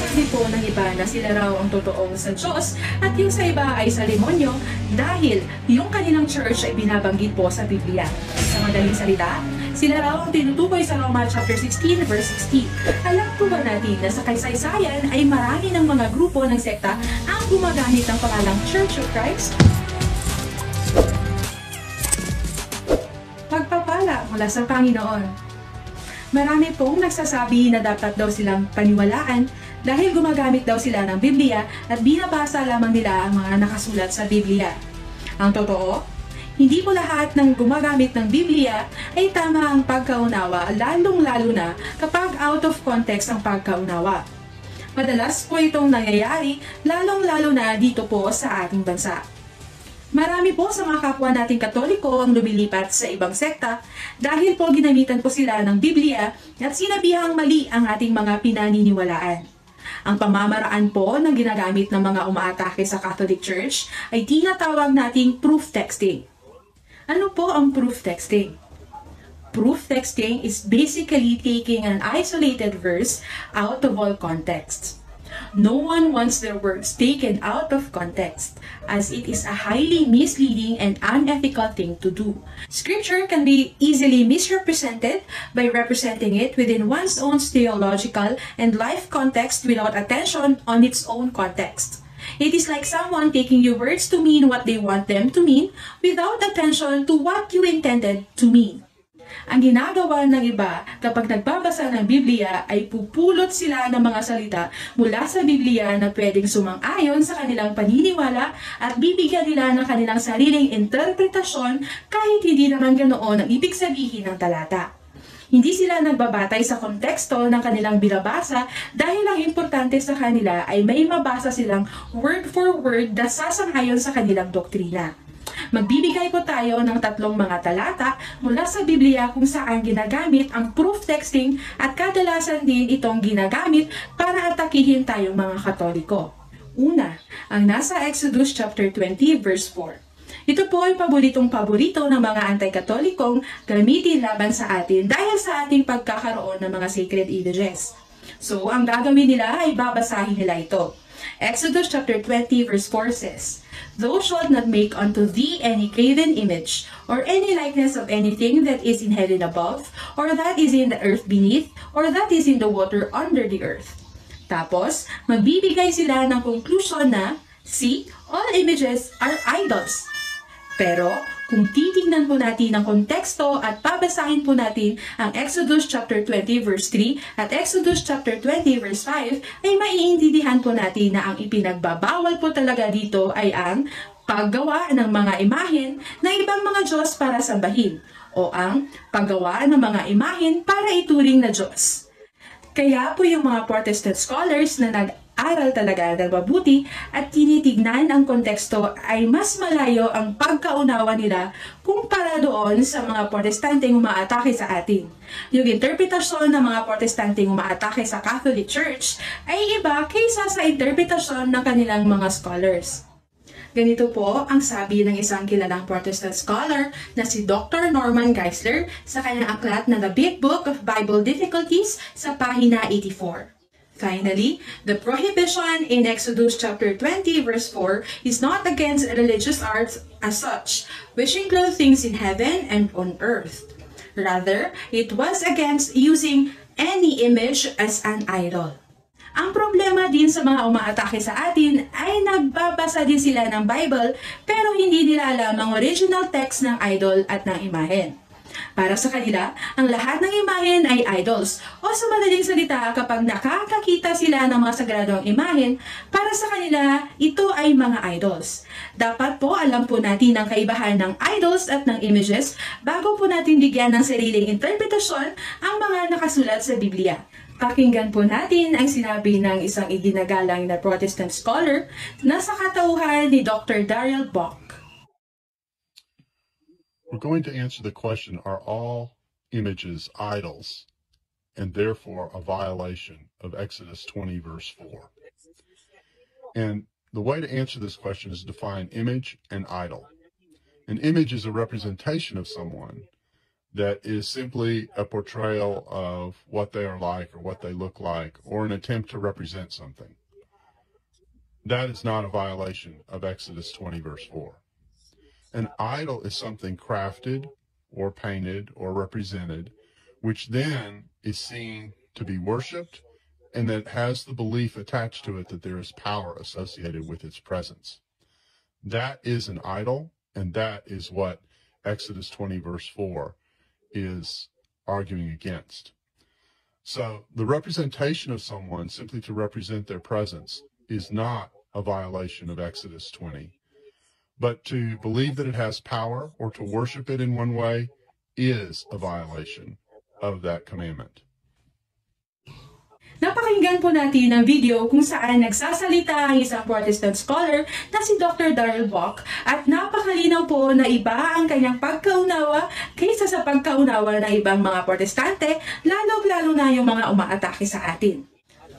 Sinasabi po ng iba na sila raw ang totoong sa Diyos at yung sa iba ay sa demonyo dahil yung kanilang church ay binabanggit po sa Biblia. Sa madaling salita, sila raw ang tinutukoy sa Roma chapter 16 verse 16. Alam po ba natin na sa kasaysayan ay marami ng mga grupo ng sekta ang gumagamit ng pangalang Church of Christ? Pagpapala mula sa Panginoon. Marami pong nagsasabi na dapat daw silang paniwalaan dahil gumagamit daw sila ng Biblia at binabasa lamang nila ang mga nakasulat sa Biblia. Ang totoo, hindi po lahat ng gumagamit ng Biblia ay tama ang pagkaunawa, lalong-lalo na kapag out of context ang pagkaunawa. Madalas po itong nangyayari, lalong-lalo na dito po sa ating bansa. Marami po sa mga kapwa nating Katoliko ang lumilipat sa ibang sekta dahil po ginamitan po sila ng Biblia at sinabihang mali ang ating mga pinaniniwalaan. Ang pamamaraan po na ginagamit ng mga umaatake sa Catholic Church ay tinatawag nating proof texting. Ano po ang proof texting? Proof texting is basically taking an isolated verse out of all contexts. No one wants their words taken out of context, as it is a highly misleading and unethical thing to do. Scripture can be easily misrepresented by representing it within one's own theological and life context without attention on its own context. It is like someone taking your words to mean what they want them to mean without attention to what you intended to mean. Ang ginagawa ng iba kapag nagbabasa ng Biblia ay pupulot sila ng mga salita mula sa Biblia na pwedeng sumang-ayon sa kanilang paniniwala at bibigyan nila ng kanilang sariling interpretasyon kahit hindi naman ganoon ang ibig sabihin ng talata. Hindi sila nagbabatay sa konteksto ng kanilang binabasa dahil ang importante sa kanila ay may mabasa silang word for word na sasang-ayon sa kanilang doktrina. Magbibigay po tayo ng 3 mga talata mula sa Biblia kung saan ginagamit ang proof texting at kadalasan din itong ginagamit para atakihin tayong mga Katoliko. Una, ang nasa Exodus chapter 20 verse 4. Ito po ay paboritong-paborito ng mga anti-Katolikong gamitin laban sa atin dahil sa ating pagkakaroon ng mga sacred images. So, ang gagawin nila ay babasahin nila ito. Exodus chapter 20 verse 4 says, "Thou shalt not make unto thee any graven image, or any likeness of anything that is in heaven above, or that is in the earth beneath, or that is in the water under the earth." Tapos, magbibigay sila ng conclusion na, see, all images are idols. Pero, kung titingnan po natin ang konteksto at babasahin po natin ang Exodus chapter 20 verse 3 at Exodus chapter 20 verse 5, ay maiintindihan po natin na ang ipinagbabawal po talaga dito ay ang paggawa ng mga imahen ng ibang mga Diyos para sambahin o ang paggawa ng mga imahen para ituring na Diyos. Kaya po yung mga Protestant scholars na nag-aral talaga ng mabuti at tinitignan ang konteksto ay mas malayo ang pagkaunawa nila kumpara doon sa mga Protestanteng umaatake sa atin. Yung interpretasyon ng mga Protestanteng umaatake sa Catholic Church ay iba kaysa sa interpretasyon ng kanilang mga scholars. Ganito po ang sabi ng isang kilalang Protestant scholar na si Dr. Norman Geisler sa kanyang aklat na The Big Book of Bible Difficulties sa pahina 84. Finally, the prohibition in Exodus chapter 20 verse 4 is not against religious arts as such, which include things in heaven and on earth. Rather, it was against using any image as an idol. Ang problema din sa mga umaatake sa atin ay nagbabasa din sila ng Bible pero hindi nila alam ang original text ng idol at ng imahen. Para sa kanila, ang lahat ng imahen ay idols o sa madaling salita kapag nakakakita sila ng mga sagradong imahen, para sa kanila ito ay mga idols. Dapat po alam po natin ang kaibahan ng idols at ng images bago po natin bigyan ng sariling interpretasyon ang mga nakasulat sa Biblia. Pakinggan po natin ang sinabi ng isang iginagalang na Protestant scholar na sa katauhan ni Dr. Daryl Bock. We're going to answer the question, are all images idols and therefore a violation of Exodus 20 verse 4? And the way to answer this question is to define image and idol. An image is a representation of someone that is simply a portrayal of what they are like or what they look like, or an attempt to represent something, that is not a violation of Exodus 20, verse 4. An idol is something crafted or painted or represented, which then is seen to be worshipped, and that has the belief attached to it that there is power associated with its presence. That is an idol, and that is what Exodus 20, verse 4 is arguing against. So the representation of someone simply to represent their presence is not a violation of Exodus 20. But to believe that it has power or to worship it in one way is a violation of that commandment. Napakinggan po natin ang video kung saan nagsasalita ang isang Protestant scholar na si Dr. Darrell Bock, at napakalinaw po na iba ang kanyang pagkaunawa kaysa sa pagkaunawa ng ibang mga Protestante, lalo-lalo na yung mga umaatake sa atin.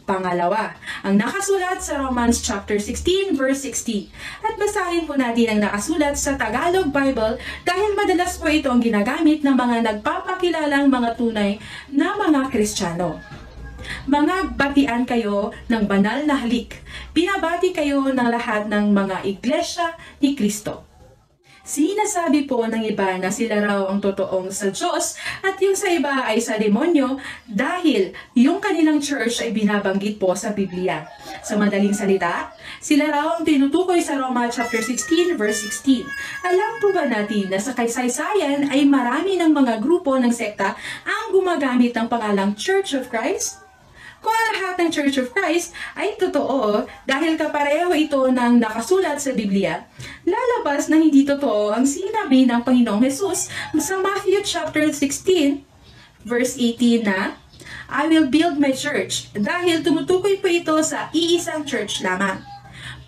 Pangalawa, ang nakasulat sa Romans chapter 16 verse 16. At basahin po natin ang nakasulat sa Tagalog Bible dahil madalas po ito ang ginagamit ng mga nagpapakilalang mga tunay na mga Kristiyano. Mga batian kayo ng banal na halik. Binabati kayo ng lahat ng mga iglesia ni Kristo. Sinasabi po ng iba na sila raw ang totoong sa Diyos at yung sa iba ay sa demonyo dahil yung kanilang church ay binabanggit po sa Biblia. Sa madaling salita, sila raw ang tinutukoy sa Roma chapter 16 verse 16. Alam po ba natin na sa kasaysayan ay marami ng mga grupo ng sekta ang gumagamit ng pangalang Church of Christ? Kung ang lahat ng Church of Christ ay totoo dahil kapareho ito ng nakasulat sa Biblia, lalabas na hindi totoo ang sinabi ng Panginoong Jesus sa Matthew chapter 16 verse 18 na, I will build my church, dahil tumutukoy po ito sa iisang church lamang.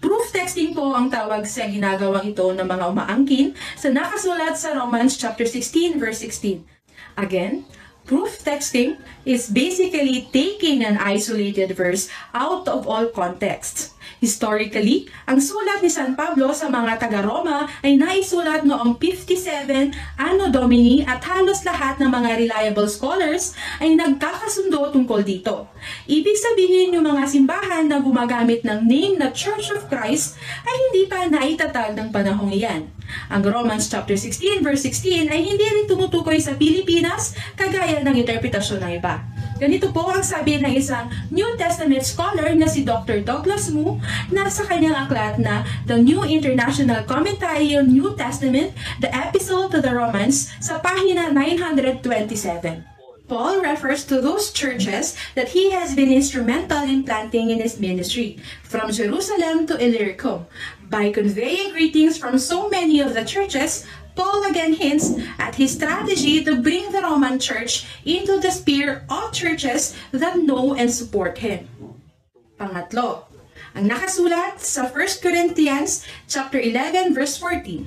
Proof texting po ang tawag sa ginagawang ito ng mga umaangkin sa nakasulat sa Romans chapter 16 verse 16. Again, proof texting is basically taking an isolated verse out of all context. Historically, ang sulat ni San Pablo sa mga taga-Roma ay naisulat noong 57 Anno Domini at halos lahat ng mga reliable scholars ay nagkakasundo tungkol dito. Ibig sabihin, yung mga simbahan na gumagamit ng name na Church of Christ ay hindi pa naitatag ng panahong iyan. Ang Romans chapter 16 verse 16 ay hindi rin tumutukoy sa Pilipinas kagaya ng interpretasyon ng iba. Ganito po ang sabi ng isang New Testament scholar na si Dr. Douglas Moo na sa kanyang aklat na The New International Commentary on New Testament, the Epistle to the Romans, sa pahina 927. Paul refers to those churches that he has been instrumental in planting in his ministry, from Jerusalem to Illyricum. By conveying greetings from so many of the churches, Paul again hints at his strategy to bring the Roman Church into the sphere of churches that know and support him. Pangatlo, ang nakasulat sa 1 Corinthians chapter 11 verse 14.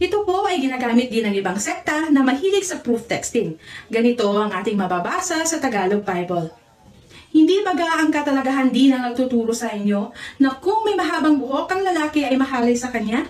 Ito po ay ginagamit din ng ibang sekta na mahilig sa proof texting. Ganito ang ating mababasa sa Tagalog Bible. Hindi baga ang katalagahan din ang nagtuturo sa inyo na kung may mahabang buhok ang lalaki ay mahalay sa kanya?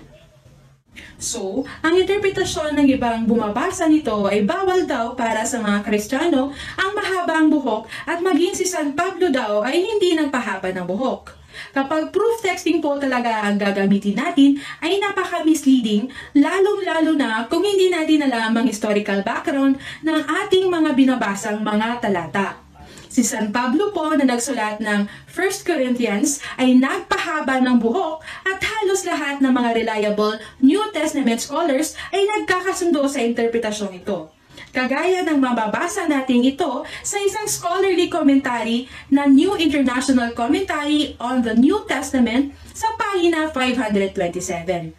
So, ang interpretasyon ng ibang bumabasa nito ay bawal daw para sa mga Kristiyano ang mahaba ang buhok at maging si San Pablo daw ay hindi nagpahaba ng buhok. Kapag proof texting po talaga ang gagamitin natin ay napaka-misleading, lalong-lalo na kung hindi natin alam ang historical background ng ating mga binabasang mga talata. Si San Pablo po na nagsulat ng 1 Corinthians ay nagpahaba ng buhok at halos lahat ng mga reliable New Testament scholars ay nagkakasundo sa interpretasyong ito. Kagaya ng mababasa natin ito sa isang scholarly commentary na New International Commentary on the New Testament sa pahina 527.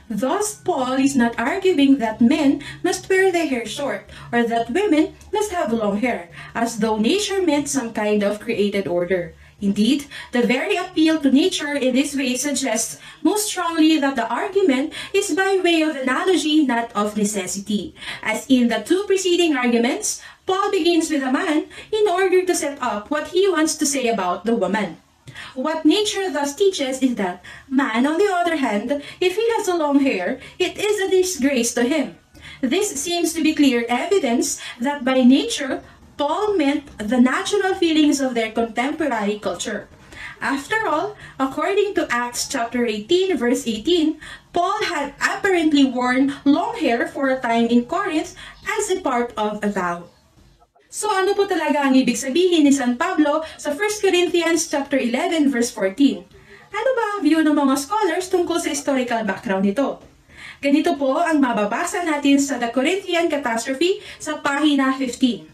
Thus, Paul is not arguing that men must wear their hair short or that women must have long hair, as though nature meant some kind of created order. Indeed, the very appeal to nature in this way suggests most strongly that the argument is by way of analogy, not of necessity. As in the two preceding arguments, Paul begins with a man in order to set up what he wants to say about the woman. What nature thus teaches is that man, on the other hand, if he has a long hair, it is a disgrace to him. This seems to be clear evidence that by nature, Paul meant the natural feelings of their contemporary culture. After all, according to Acts chapter 18, verse 18, Paul had apparently worn long hair for a time in Corinth as a part of a vow. So ano po talaga ang ibig sabihin ni San Pablo sa 1 Corinthians chapter 11, verse 14? Ano ba ang view ng mga scholars tungkol sa historical background nito? Ganito po ang mababasa natin sa The Corinthian Catastrophe sa pahina 15.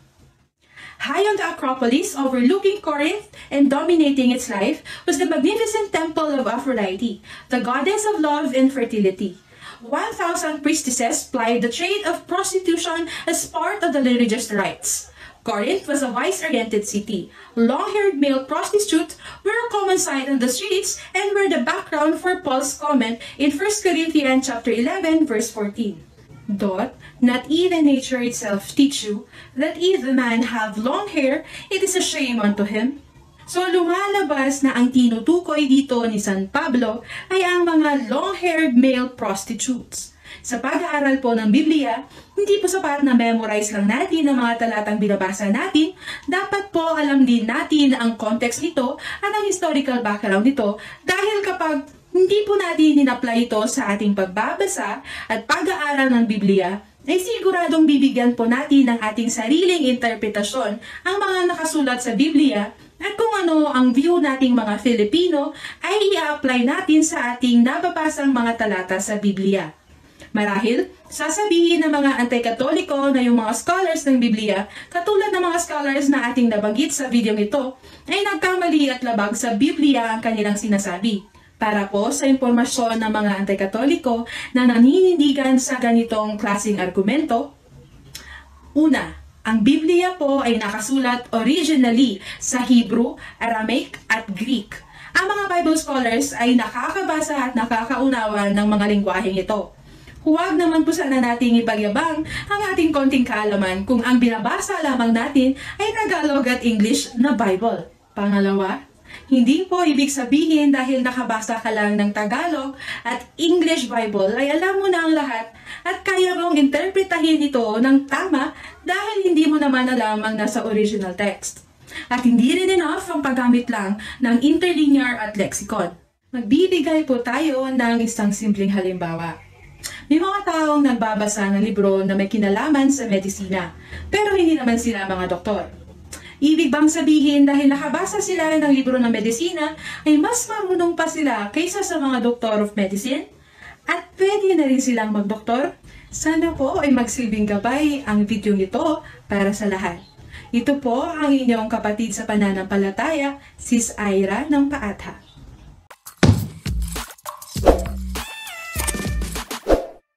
High on the Acropolis, overlooking Corinth and dominating its life, was the magnificent temple of Aphrodite, the goddess of love and fertility. 1,000 priestesses plied the trade of prostitution as part of the religious rites. Corinth was a vice-oriented city. Long-haired male prostitutes were a common sight on the streets and were the background for Paul's comment in 1 Corinthians chapter 11, verse 14. Doth not even nature itself teach you that if a man have long hair, it is a shame unto him? So lumalabas na ang tinutukoy dito ni San Pablo ay ang mga long-haired male prostitutes. Sa pag-aaral po ng Biblia, hindi po sapat na memorize lang natin ang mga talatang binabasa natin, dapat po alam din natin ang context nito at ang historical background nito dahil kapag hindi po natin in-apply ito sa ating pagbabasa at pag-aaral ng Biblia, ay siguradong bibigyan po natin ng ating sariling interpretasyon ang mga nakasulat sa Biblia at kung ano ang view nating mga Filipino ay i-apply natin sa ating nababasang mga talata sa Biblia. Marahil, sasabihin ng mga anti-katoliko na yung mga scholars ng Biblia, katulad ng mga scholars na ating nabanggit sa video ito, ay nagkamali at labag sa Biblia ang kanilang sinasabi. Para po sa impormasyon ng mga anti-katoliko na naninindigan sa ganitong klaseng argumento, una, ang Biblia po ay nakasulat originally sa Hebrew, Aramaic at Greek. Ang mga Bible scholars ay nakakabasa at nakakaunawa ng mga lingwaheng ito. Huwag naman po sana nating ipagyabang ang ating konting kaalaman kung ang binabasa lamang natin ay Tagalog at English na Bible. Pangalawa, hindi po ibig sabihin dahil nakabasa ka lang ng Tagalog at English Bible ay alam mo na ang lahat at kaya mong interpretahin ito ng tama dahil hindi mo naman alam ang nasa original text. At hindi rin enough ang paggamit lang ng interlinear at lexicon. Magbibigay po tayo ng isang simpleng halimbawa. May mga taong nagbabasa ng libro na may kinalaman sa medisina, pero hindi naman sila mga doktor. Ibig bang sabihin dahil nakabasa sila ng libro ng medisina ay mas marunong pa sila kaysa sa mga doctor of medicine? At pwede na rin silang magdoktor? Sana po ay magsilbing gabay ang video nito para sa lahat. Ito po ang inyong kapatid sa pananampalataya, Sis Ira ng Paatha.